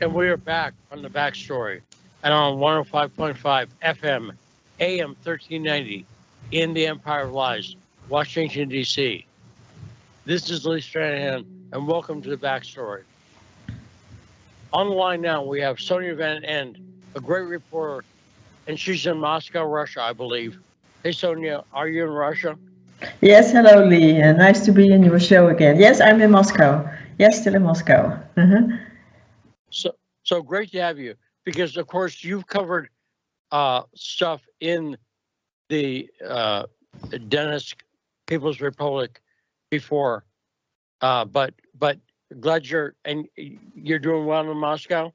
And we are back on the backstory and on 105.5 FM, AM 1390 in the Empire of Lies, Washington, D.C. This is Lee Stranahan, and welcome to the backstory. On the line now, we have Sonia Van End, a great reporter, and she's in Moscow, Russia, I believe. Hey, Sonia, are you in Russia? Yes, hello Lee. Nice to be in your show again. Yes, I'm in Moscow. Yes, still in Moscow. So great to have you, because, of course, you've covered stuff in the Donetsk People's Republic before, but glad you're doing well in Moscow.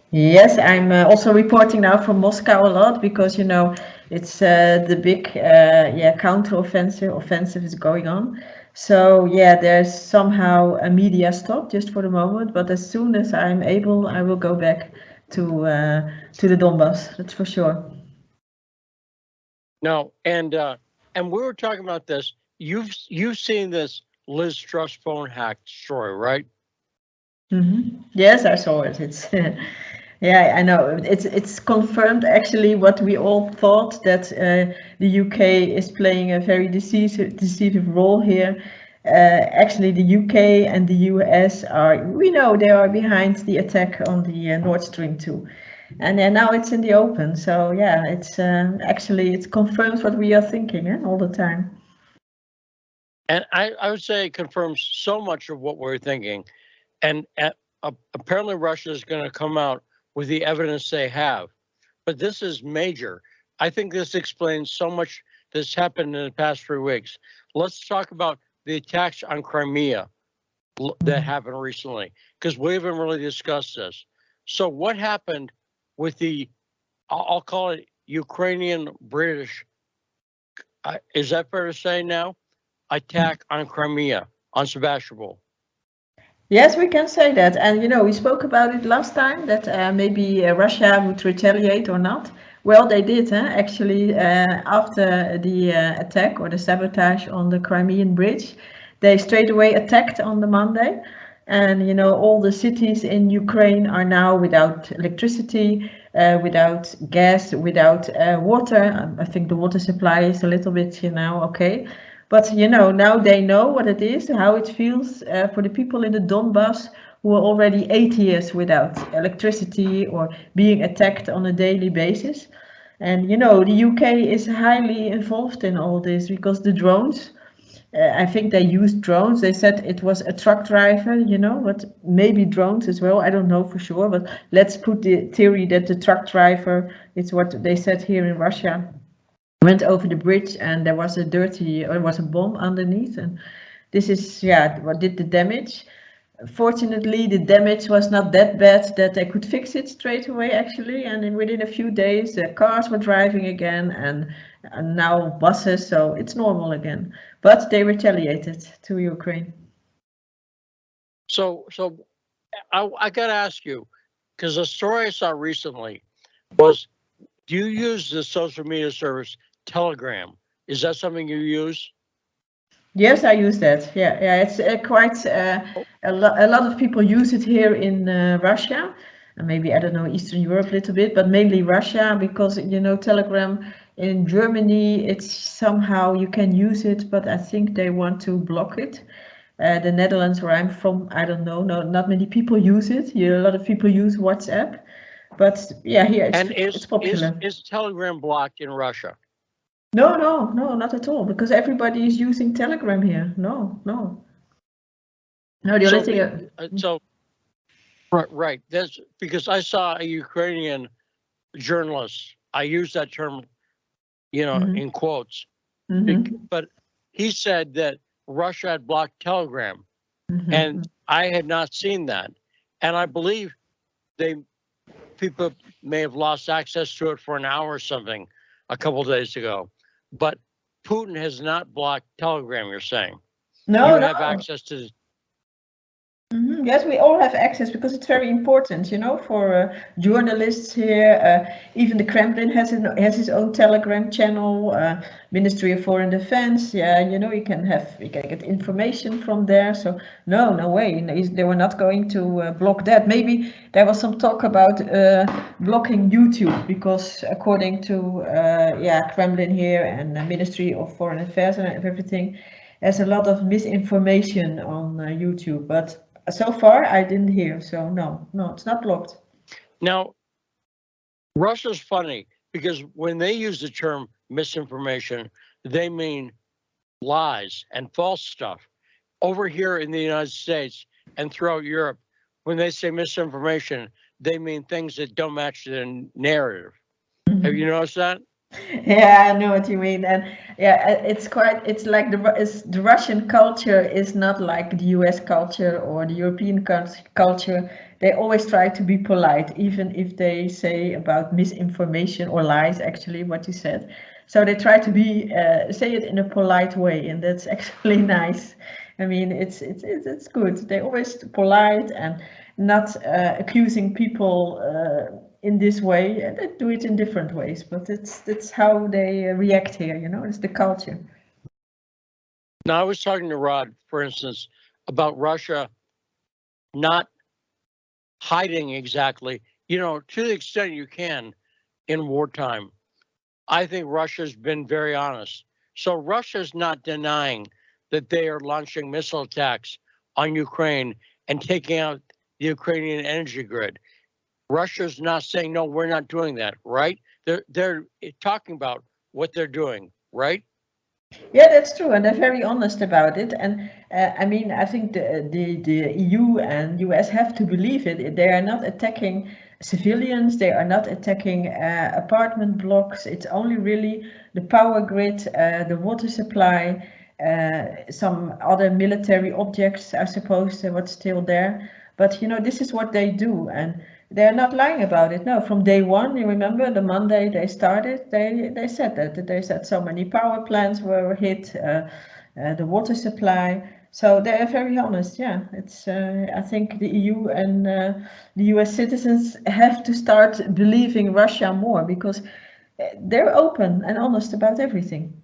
Yes, I'm also reporting now from Moscow a lot because it's the big offensive is going on. So yeah, there's somehow a media stop just for the moment, but as soon as I'm able, I will go back to the Donbass. That's for sure. No, and we were talking about this. You've seen this Liz Truss phone hack story, right? Yes, I saw it. It's yeah, I know. It's confirmed actually what we all thought, that the UK is playing a very decisive role here. Actually, the UK and the US we know they are behind the attack on the Nord Stream 2. And now it's in the open. So yeah, it's actually it confirms what we are thinking all the time. And I would say it confirms so much of what we're thinking. And apparently Russia is going to come out with the evidence they have. But this is major. I think this explains so much that's happened in the past 3 weeks. Let's talk about the attacks on Crimea that happened recently, because we haven't really discussed this. So what happened with I'll call it Ukrainian British, is that fair to say now, attack on Crimea, on Sebastopol? Yes, we can say that. And we spoke about it last time that maybe Russia would retaliate or not. Well, they did, actually, after the attack or the sabotage on the Crimean Bridge. They straight away attacked on the Monday. And, all the cities in Ukraine are now without electricity, without gas, without water. I think the water supply is a little bit, okay. But now they know what it is, how it feels for the people in the Donbass who are already 8 years without electricity or being attacked on a daily basis. And the UK is highly involved in all this because the drones, I think they used drones. They said it was a truck driver, but maybe drones as well. I don't know for sure, but let's put the theory that the truck driver, it's what they said here in Russia, went over the bridge and there was a bomb underneath, and this is what did the damage. Fortunately, the damage was not that bad that they could fix it straight away actually, and within a few days the cars were driving again, and now buses, so it's normal again. But they retaliated to Ukraine. So I got to ask you, because the story I saw recently was, do you use the social media service Telegram? Is that something you use? Yes, I use that. Yeah. It's quite a lot of people use it here in Russia, and maybe I don't know Eastern Europe a little bit, but mainly Russia, because Telegram in Germany, it's somehow you can use it, but I think they want to block it. The Netherlands, where I'm from, I don't know. No, not many people use it. Here, a lot of people use WhatsApp, but yeah, here it's popular. Is Telegram blocked in Russia? No, not at all, because everybody is using Telegram here. No. The only thing. Right. That's because I saw a Ukrainian journalist. I use that term, in quotes, but he said that Russia had blocked Telegram, and I had not seen that, and I believe people may have lost access to it for an hour or something a couple of days ago, but Putin has not blocked Telegram, you're saying? No, you have access to. Yes, we all have access because it's very important, for journalists here. Even the Kremlin has his own Telegram channel. Ministry of Foreign Defense. Yeah, you can get information from there. So no way. No, they were not going to block that. Maybe there was some talk about blocking YouTube because according to Kremlin here and the Ministry of Foreign Affairs and everything, there's a lot of misinformation on YouTube, but so far I didn't hear. So no, it's not blocked. Now, Russia's funny because when they use the term misinformation, they mean lies and false stuff. Over here in the United States and throughout Europe, when they say misinformation, they mean things that don't match the narrative. Have you noticed that? Yeah, I know what you mean, and yeah, it's like the Russian culture is not like the US culture or the European culture. They always try to be polite, even if they say about misinformation or lies, actually, what you said. So they try to say it in a polite way, and that's actually nice. I mean, it's good. They're always polite and not accusing people in this way. They do it in different ways, but that's how they react here. It's the culture. Now, I was talking to Rod, for instance, about Russia not hiding exactly, to the extent you can in wartime. I think Russia's been very honest. So Russia's not denying that they are launching missile attacks on Ukraine and taking out the Ukrainian energy grid. Russia's not saying, no, we're not doing that, right? They're talking about what they're doing, right? Yeah, that's true, and they're very honest about it. And I mean, I think the EU and US have to believe it. They are not attacking civilians. They are not attacking apartment blocks. It's only really the power grid, the water supply, some other military objects, I suppose, what's still there. But this is what they do, and they're not lying about it. No, from day one, you remember the Monday they started, they said that. They said so many power plants were hit, the water supply. So they're very honest. Yeah, it's. I think the EU and the US citizens have to start believing Russia more because they're open and honest about everything.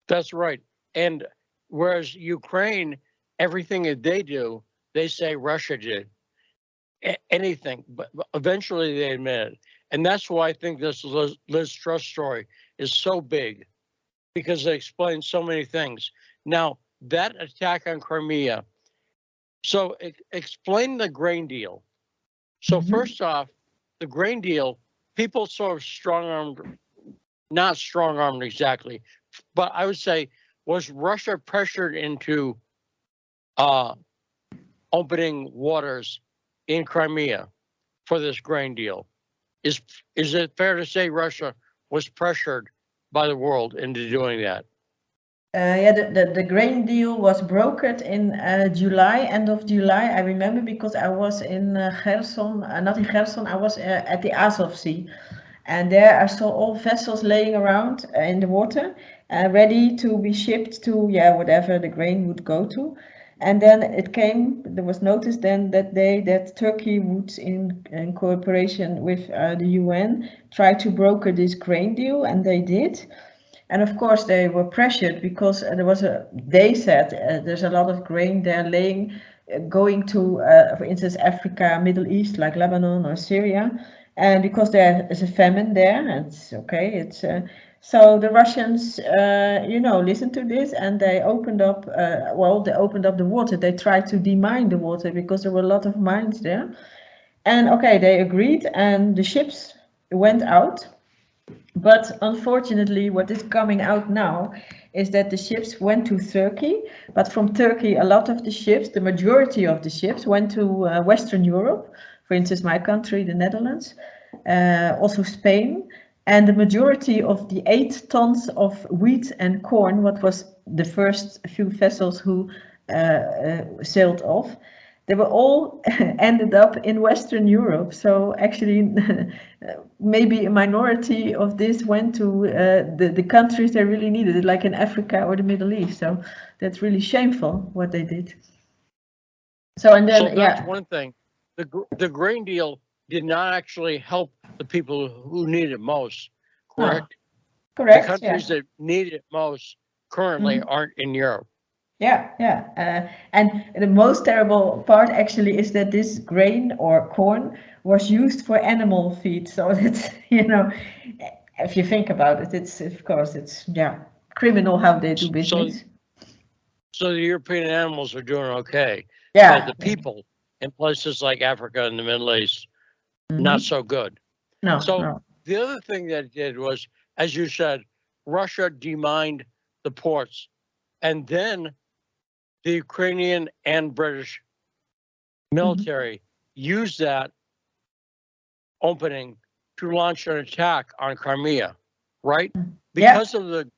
That's right. And whereas Ukraine, everything that they do, they say Russia did. Anything, but eventually they admit it. And that's why I think this Liz Truss story is so big, because it explains so many things. Now, that attack on Crimea, so explain the grain deal. So first off, the grain deal, people sort of strong-armed, not strong-armed exactly, but I would say, was Russia pressured into opening waters in Crimea for this grain deal? Is it fair to say Russia was pressured by the world into doing that? Yeah, the grain deal was brokered in July, end of July. I remember because I was in Kherson, not in Kherson, I was at the Azov Sea. And there I saw all vessels laying around in the water, ready to be shipped to, whatever the grain would go to. And then there was notice then that Turkey would, in cooperation with the UN, try to broker this grain deal, and they did. And of course they were pressured because they said there's a lot of grain there going to, for instance, Africa, Middle East, like Lebanon or Syria. And because there is a famine there, and it's okay. So the Russians, listened to this, and they opened up. They opened up the water. They tried to demine the water because there were a lot of mines there. And okay, they agreed, and the ships went out. But unfortunately, what is coming out now is that the ships went to Turkey, but from Turkey, a lot of the ships, the majority of the ships, went to Western Europe. For instance, my country, the Netherlands, also Spain, and the majority of the 8 tons of wheat and corn, what was the first few vessels who sailed off, they were all ended up in Western Europe. So actually, maybe a minority of this went to the countries they really needed it, like in Africa or the Middle East. So that's really shameful what they did. So and then So that's one thing. The grain deal did not actually help the people who need it most, correct? No, correct. The countries that need it most currently aren't in Europe. And the most terrible part actually is that this grain or corn was used for animal feed. So that's, if you think about it, it's, of course, it's, criminal how they do business. So the European animals are doing okay. Yeah. But the people in places like Africa and the Middle East, not so good. No. The other thing that it did was, as you said, Russia demined the ports, and then the Ukrainian and British military used that opening to launch an attack on Crimea, right? Because of the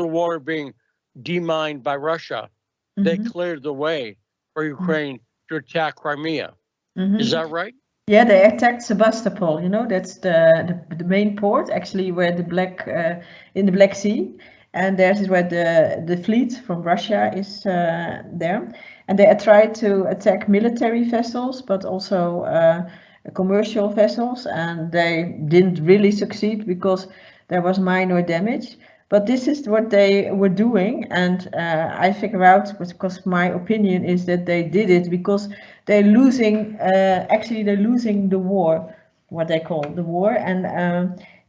water being demined by Russia, they cleared the way for Ukraine to attack Crimea. Is that right? Yeah, they attacked Sebastopol. That's the main port, actually, where in the Black Sea, and there's where the fleet from Russia is there, and they tried to attack military vessels, but also commercial vessels, and they didn't really succeed because there was minor damage. But this is what they were doing, and I figure out, because my opinion is that they did it because they're losing the war, what they call the war, and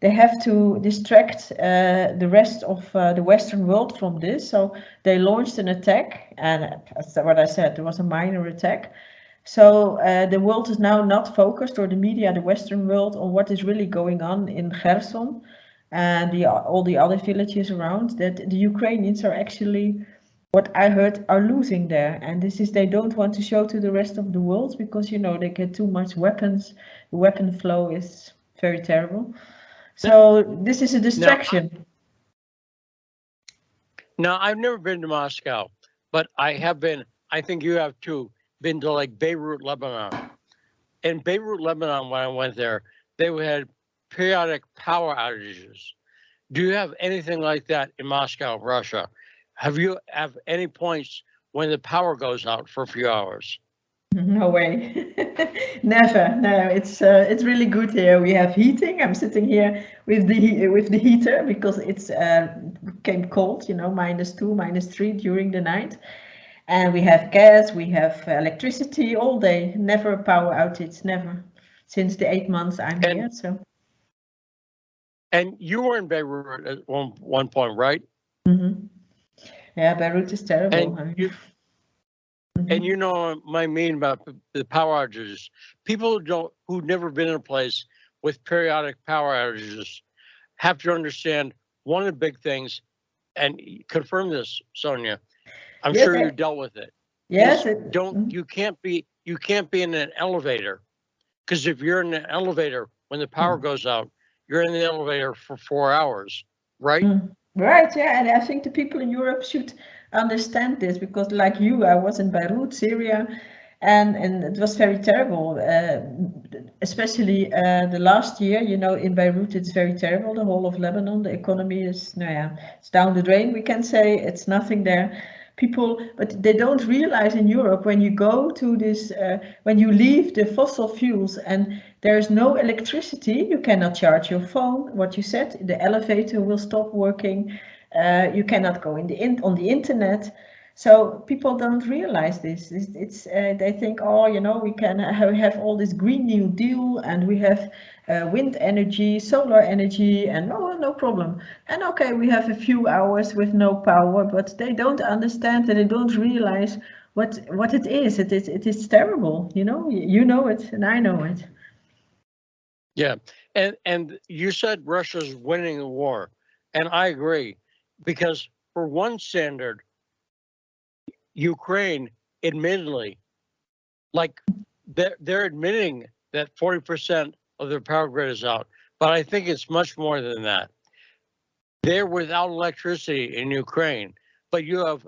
they have to distract the rest of the Western world from this. So they launched an attack, and that's what I said, there was a minor attack. So the world is now not focused, or the media, the Western world, on what is really going on in Kherson and all the other villages around, that the Ukrainians are actually, what I heard, are losing there. And this is, they don't want to show to the rest of the world because, they get too much weapons. The weapon flow is very terrible. So this is a distraction. Now, I've never been to Moscow, but I have been, I think you have too, been to like Beirut, Lebanon. In Beirut, Lebanon, when I went there, they had periodic power outages. Do you have anything like that in Moscow, Russia? Have you have any points when the power goes out for a few hours? No way. Never. No, it's really good here. We have heating. I'm sitting here with the heater because it's became cold, -2, -3 during the night. And we have gas, we have electricity all day. Never a power outage, never. Since the 8 months I'm here, so. And you were in Beirut at one point, right? Yeah, Beirut is terrible. And you know what I mean about the power outages. People who've never been in a place with periodic power outages have to understand one of the big things, and confirm this, Sonia. I'm sure you dealt with it. Yes. You can't be in an elevator, because if you're in an elevator when the power goes out, you're in the elevator for 4 hours, right? Right, yeah, and I think the people in Europe should understand this, because like you, I was in Beirut, Syria, and it was very terrible, especially the last year, in Beirut it's very terrible, the whole of Lebanon, the economy is, it's down the drain, we can say, it's nothing there. People, but they don't realize in Europe, when you go to this, when you leave the fossil fuels and there's no electricity, you cannot charge your phone, what you said, the elevator will stop working, you cannot go on the internet. So people don't realize this. They think, we can have all this Green New Deal, and we have wind energy, solar energy, and no problem. And okay, we have a few hours with no power, but they don't understand and they don't realize what it is. It is terrible. You know it, and I know it. Yeah, and you said Russia's winning the war, and I agree, because for one standard, Ukraine, admittedly, like they're admitting that 40% of their power grid is out, but I think it's much more than that. They're without electricity in Ukraine, but your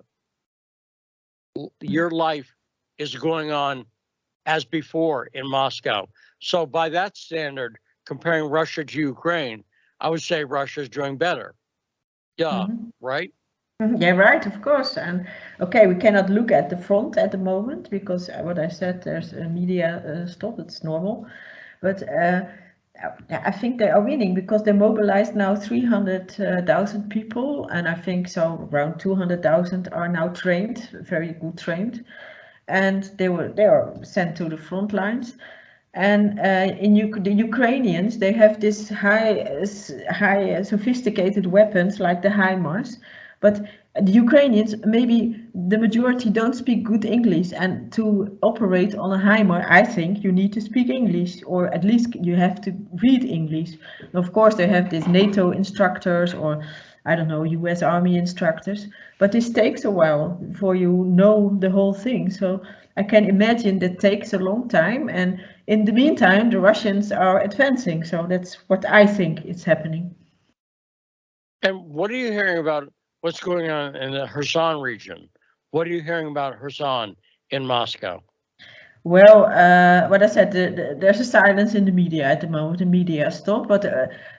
life is going on as before in Moscow. So by that standard, comparing Russia to Ukraine, I would say Russia's doing better. Yeah, right? Yeah, right, of course. And okay, we cannot look at the front at the moment because what I said, there's a media stop, it's normal. But I think they are winning because they mobilized now 300,000 people, and I think so around 200,000 are now trained, very good trained, and they are sent to the front lines. And the Ukrainians, they have this high sophisticated weapons like the HIMARS, but the Ukrainians, maybe the majority don't speak good English, and to operate on a HIMAR, I think you need to speak English, or at least you have to read English. Of course, they have these NATO instructors, or I don't know, US Army instructors, but this takes a while before you know the whole thing. So I can imagine that takes a long time, and in the meantime, the Russians are advancing. So that's what I think is happening. And what are you hearing about what's going on in the Kherson region? What are you hearing about Kherson in Moscow? Well, what I said, there's a silence in the media at the moment. The media stopped, but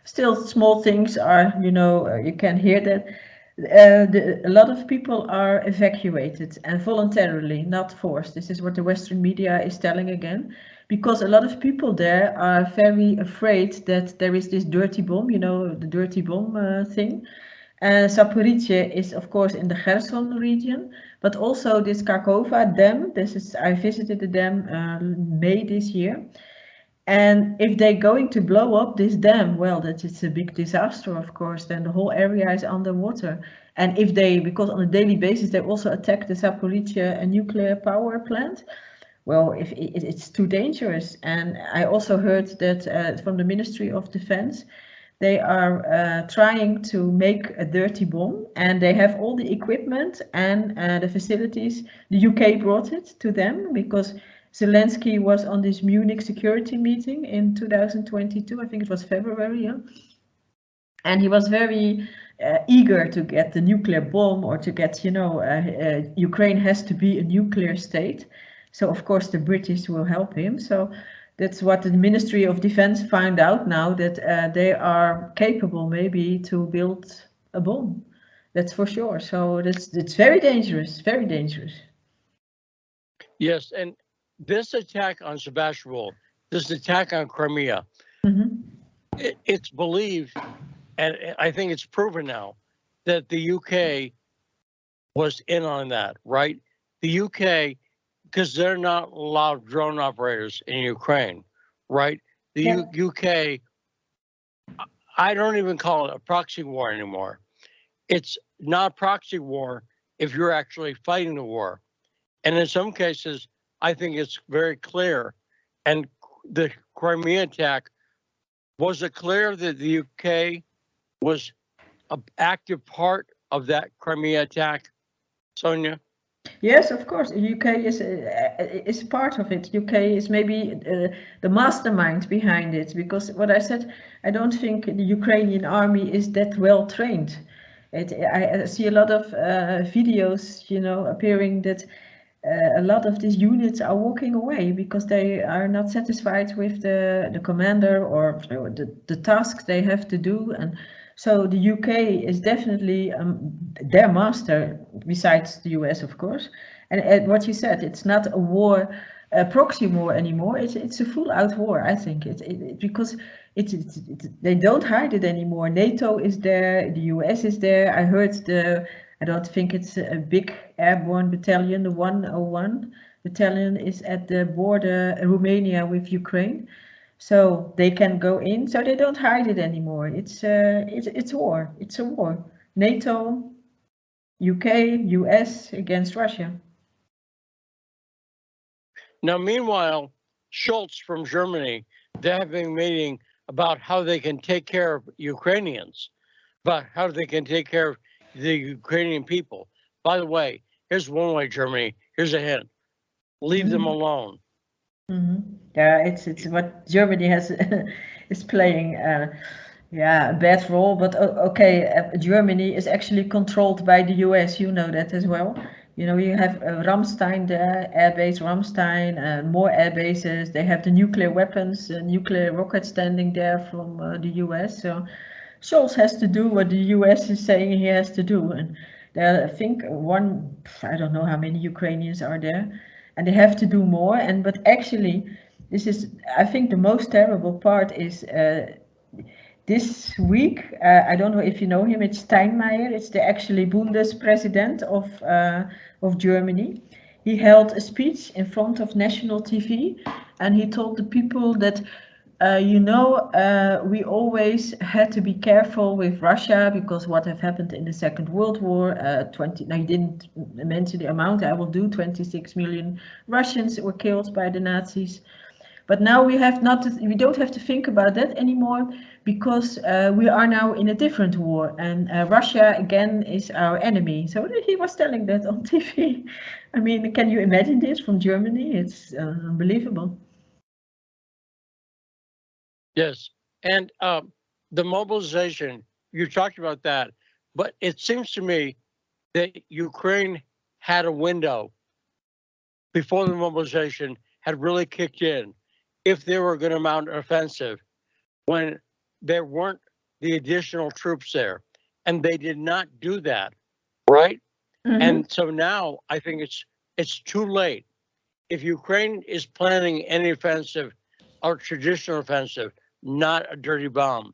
still small things are, you can hear that. A lot of people are evacuated and voluntarily, not forced. This is what the Western media is telling again, because a lot of people there are very afraid that there is this dirty bomb, the dirty bomb thing. Zaporizhzhia is, of course, in the Kherson region, but also this Karkova dam. I visited the dam May this year. And if they're going to blow up this dam, well, it's a big disaster, of course, then the whole area is underwater. And because on a daily basis they also attack the Zaporizhzhia nuclear power plant, well, if it's too dangerous. And I also heard that from the Ministry of Defense, they are trying to make a dirty bomb, and they have all the equipment and the facilities. The UK brought it to them because Zelensky was on this Munich security meeting in 2022, I think it was February, yeah? And he was very eager to get the nuclear bomb, or to get, Ukraine has to be a nuclear state. So of course the British will help him. So that's what the Ministry of Defense found out now, that they are capable maybe to build a bomb. That's for sure. So it's very dangerous, very dangerous. Yes, and this attack on Sebastopol, this attack on Crimea, it's believed, and I think it's proven now, that the UK was in on that, right? The UK, because they're not allowed drone operators in Ukraine, right? The UK, I don't even call it a proxy war anymore. It's not proxy war if you're actually fighting the war. And in some cases, I think it's very clear. And the Crimea attack, was it clear that the UK was an active part of that Crimea attack, Sonia? Yes, of course. The UK is part of it. UK is maybe the mastermind behind it, because what I said, I don't think the Ukrainian army is that well trained. I see a lot of videos, appearing that a lot of these units are walking away because they are not satisfied with the commander or the tasks they have to do. And so the UK is definitely their master, besides the US, of course. And what you said, it's not a war, a proxy war anymore. It's a full-out war, I think. Because they don't hide it anymore. NATO is there, the US is there. I heard I don't think it's a big airborne battalion. The 101 battalion is at the border, Romania with Ukraine. So they can go in, so they don't hide it anymore. It's war. It's a war. NATO, UK, US against Russia. Now, meanwhile, Schultz from Germany, they're having a meeting about how they can take care of Ukrainians, about how they can take care of the Ukrainian people. By the way, here's one way, Germany. Here's a hint: leave them alone. Yeah, it's what Germany has is playing. A bad role. But okay, Germany is actually controlled by the US. You know that as well. You have Ramstein there, airbase Ramstein, and more air bases. They have the nuclear weapons, nuclear rockets standing there from the US. So Scholz has to do what the US is saying he has to do. And There, I think I don't know how many Ukrainians are there, and they have to do more. But actually, this is, I think, the most terrible part is this week. I don't know if you know him. It's Steinmeier. It's the actually Bundespräsident of Germany. He held a speech in front of national TV, and he told the people that we always had to be careful with Russia because what have happened in the Second World War. Now, he didn't mention the amount. I will do 26 million Russians were killed by the Nazis. But now we don't have to think about that anymore because we are now in a different war, and Russia again is our enemy. So he was telling that on TV. I mean, can you imagine this from Germany? It's unbelievable. Yes, and the mobilization, you talked about that, but it seems to me that Ukraine had a window before the mobilization had really kicked in if they were going to mount an offensive when there weren't the additional troops there, and they did not do that, right? Mm-hmm. And so now I think it's too late. If Ukraine is planning any offensive or traditional offensive, not a dirty bomb.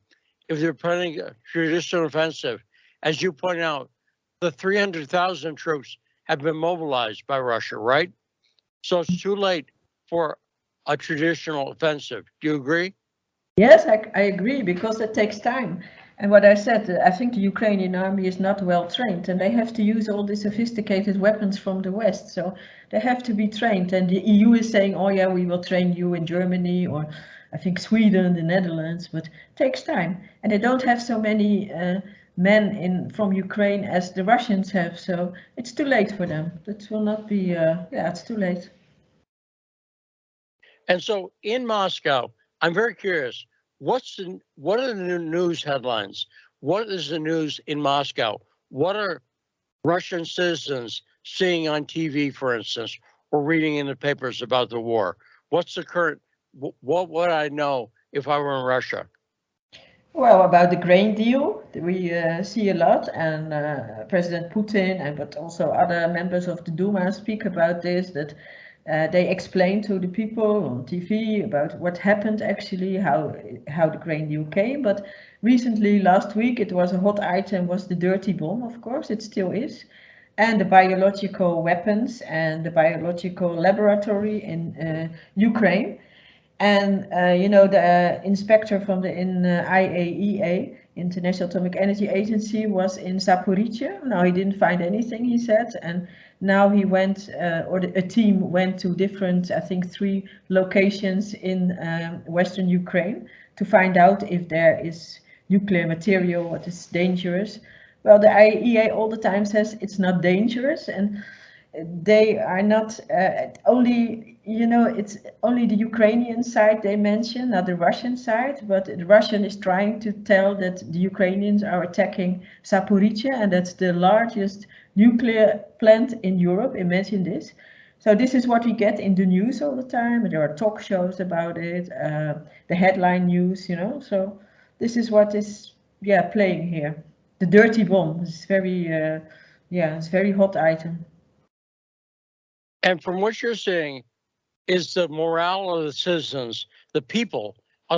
If they're planning a traditional offensive, as you point out, the 300,000 troops have been mobilized by Russia, right? So it's too late for a traditional offensive. Do you agree? Yes, I agree, because it takes time. And what I said, I think the Ukrainian army is not well trained, and they have to use all the sophisticated weapons from the West. So they have to be trained. And the EU is saying, oh yeah, we will train you in Germany, or I think Sweden, the Netherlands, but it takes time. And they don't have so many men from Ukraine as the Russians have. So it's too late for them. That will not be, it's too late. And so in Moscow, I'm very curious, what are the new news headlines? What is the news in Moscow? What are Russian citizens seeing on TV, for instance, or reading in the papers about the war? What's the current, what would I know if I were in Russia? Well, about the grain deal, we see a lot, and President Putin, but also other members of the Duma speak about this, that they explain to the people on TV about what happened actually, how the grain deal came. But recently, last week, it was a hot item, was the dirty bomb, of course, it still is, and the biological weapons and the biological laboratory in Ukraine. And the inspector from the IAEA, International Atomic Energy Agency, was in Zaporizhia. Now he didn't find anything, he said, and now he went, a team went to different, I think 3 locations in Western Ukraine to find out if there is nuclear material, what is dangerous. Well, the IAEA all the time says it's not dangerous, and they are not only, it's only the Ukrainian side they mention, not the Russian side, but the Russian is trying to tell that the Ukrainians are attacking Zaporizhia, and that's the largest nuclear plant in Europe. Imagine this. So this is what we get in the news all the time. There are talk shows about it, the headline news, so this is what is playing here. The dirty bomb is very, it's very hot item. And from what you're saying, is the morale of the citizens, are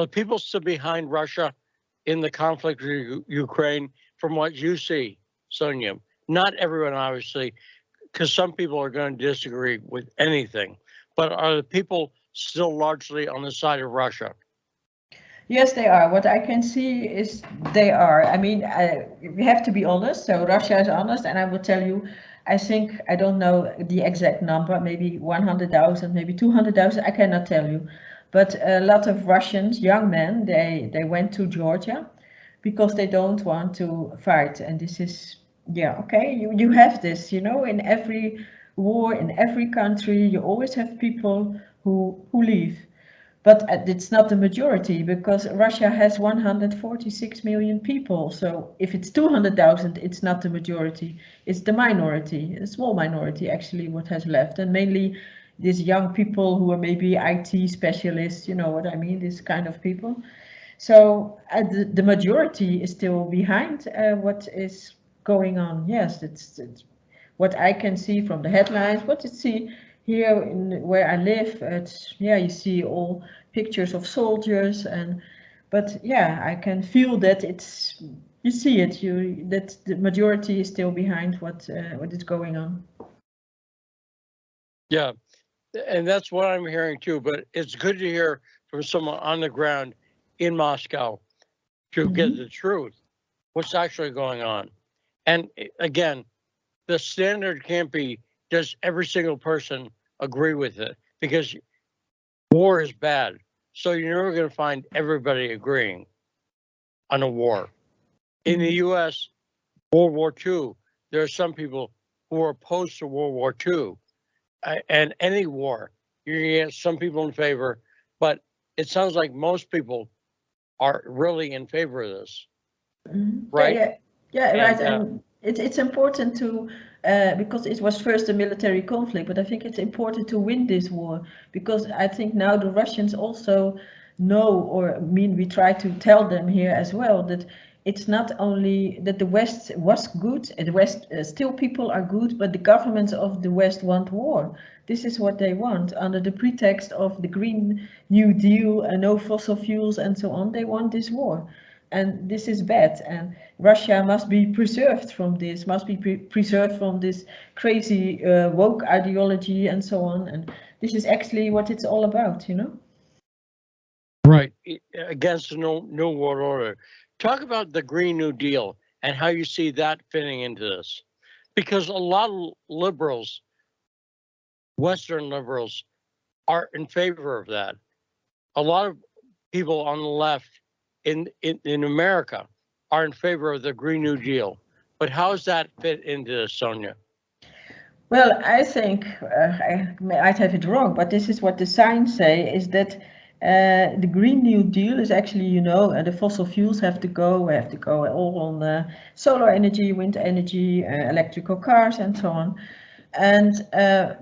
the people still behind Russia in the conflict with Ukraine? From what you see, Sonia, not everyone, obviously, because some people are going to disagree with anything, but are the people still largely on the side of Russia? Yes, they are. What I can see is they are. I mean, we have to be honest. So Russia is honest, and I will tell you, I think, I don't know the exact number, maybe 100,000, maybe 200,000, I cannot tell you. But a lot of Russians, young men, they went to Georgia because they don't want to fight. And this is, okay, you have this, in every war, in every country, you always have people who leave. But it's not the majority, because Russia has 146 million people. So if it's 200,000, it's not the majority. It's the minority, a small minority actually, what has left. And mainly these young people who are maybe IT specialists, you know what I mean, this kind of people. So the majority is still behind what is going on. Yes, it's what I can see from the headlines. What you see here where I live, it's yeah, you see all pictures of soldiers, but yeah, I can feel that you see it, that the majority is still behind what is going on. Yeah, and that's what I'm hearing too. But it's good to hear from someone on the ground in Moscow to get the truth, what's actually going on. And again, the standard can't be, does every single person agree with it? Because war is bad. So you're never going to find everybody agreeing on a war. In the US, World War II, there are some people who are opposed to World War II. And any war, you're going to get some people in favor, but it sounds like most people are really in favor of this, right? Yeah, right. And it's important to, because it was first a military conflict, but I think it's important to win this war, because I think now the Russians also know, or I mean, we try to tell them here as well, that it's not only that the West was good, and the West still people are good, but the governments of the West want war. This is what they want under the pretext of the Green New Deal and no fossil fuels and so on. They want this war. And this is bad, and Russia must be preserved from this, must be preserved from this crazy woke ideology and so on. And this is actually what it's all about, you know? Right, against the New World Order. Talk about the Green New Deal and how you see that fitting into this. Because a lot of liberals, Western liberals, are in favor of that. A lot of people on the left in America are in favor of the Green New Deal. But how does that fit into this, Sonia? Well, I think I might have it wrong, but this is what the signs say, is that the Green New Deal is actually, you know, the fossil fuels have to go. We have to go all on solar energy, wind energy, electrical cars, and so on. And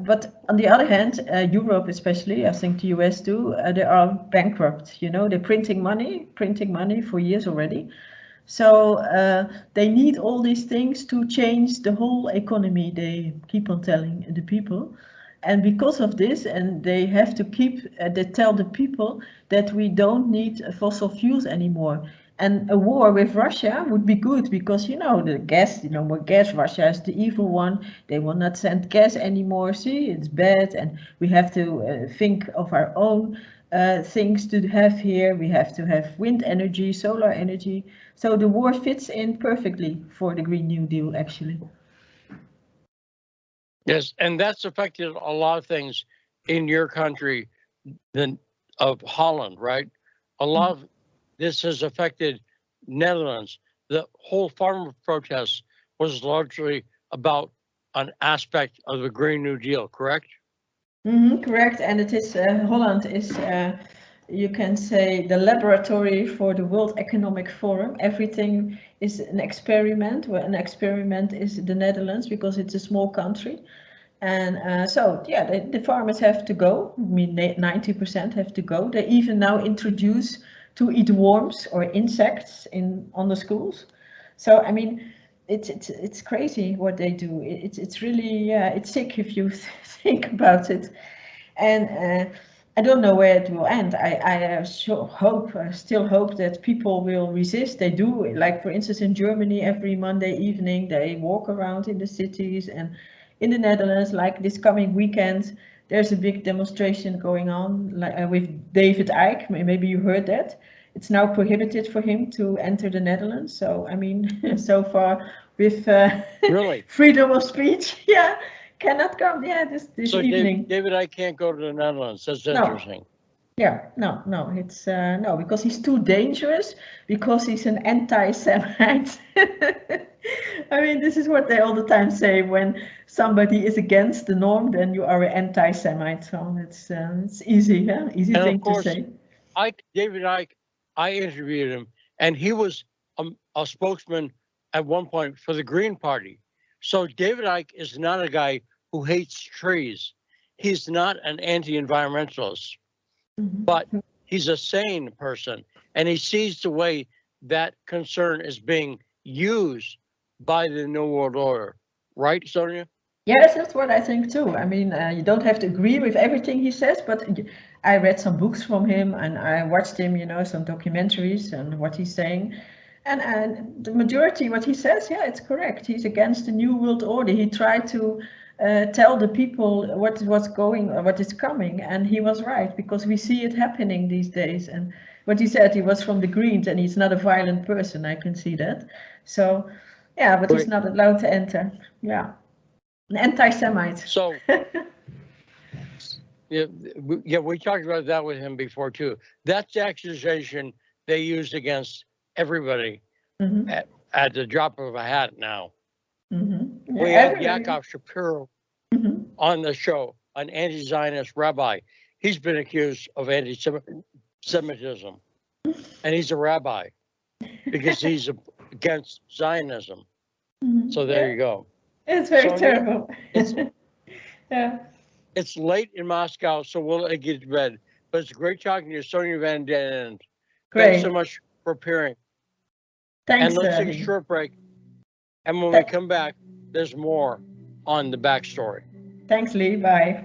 but on the other hand, Europe especially, I think the US too, they are bankrupt. You know, they're printing money for years already. So they need all these things to change the whole economy, they keep on telling the people. And because of this, and they have to they tell the people that we don't need fossil fuels anymore. And a war with Russia would be good because, you know, the gas, you know, more gas, Russia is the evil one. They will not send gas anymore. See, it's bad. And we have to think of our own things to have here. We have to have wind energy, solar energy. So the war fits in perfectly for the Green New Deal, actually. Yes, and that's affected a lot of things in your country of Holland, right? A lot of this has affected Netherlands. The whole farmer protest was largely about an aspect of the Green New Deal, correct? Correct, and it is Holland is, you can say, the laboratory for the World Economic Forum. Everything is an experiment, where an experiment is the Netherlands because it's a small country. And so, yeah, the farmers have to go. I mean, 90% have to go. They even now introduce to eat worms or insects on the schools. So, I mean, it's crazy what they do. It's really, yeah, it's sick if you think about it. And I don't know where it will end. I still hope that people will resist. They do, like for instance in Germany, every Monday evening they walk around in the cities, and in the Netherlands, like this coming weekend, there's a big demonstration going on, like with David Icke. Maybe you heard that. It's now prohibited for him to enter the Netherlands. So I mean, so far with really freedom of speech, yeah, cannot come. Yeah, this so evening. David, I can't go to the Netherlands. That's interesting. No. Yeah, no, it's no, because he's too dangerous, because he's an anti-Semite. I mean, this is what they all the time say when somebody is against the norm, then you are an anti-Semite. So it's easy, yeah, easy and thing of course, to say. David Icke, I interviewed him, and he was a spokesman at one point for the Green Party. So David Icke is not a guy who hates trees. He's not an anti-environmentalist. But he's a sane person, and he sees the way that concern is being used by the New World Order. Right, Sonia? Yes, that's what I think too. I mean, you don't have to agree with everything he says, but I read some books from him and I watched him, some documentaries and what he's saying. And the majority, what he says, yeah, it's correct. He's against the New World Order. He tried to tell the people what is coming, and he was right, because we see it happening these days. And what he said, he was from the Greens and he's not a violent person. I can see that. So, yeah, but he's not allowed to enter. Yeah. An anti-Semite. So, yeah, we talked about that with him before too. That's the accusation they used against everybody at the drop of a hat now. Mm-hmm. Yeah, we had Yakov Shapiro on the show, an anti-Zionist rabbi. He's been accused of anti-Semitism, and he's a rabbi because he's against Zionism. So there you go. It's very terrible. Yeah. It's late in Moscow, so we'll get to bed. But it's great talking to you, Sonia Van Den. Thanks so much for appearing. Thanks. And let's take a short break. And when we come back, there's more on the backstory. Thanks, Lee. Bye.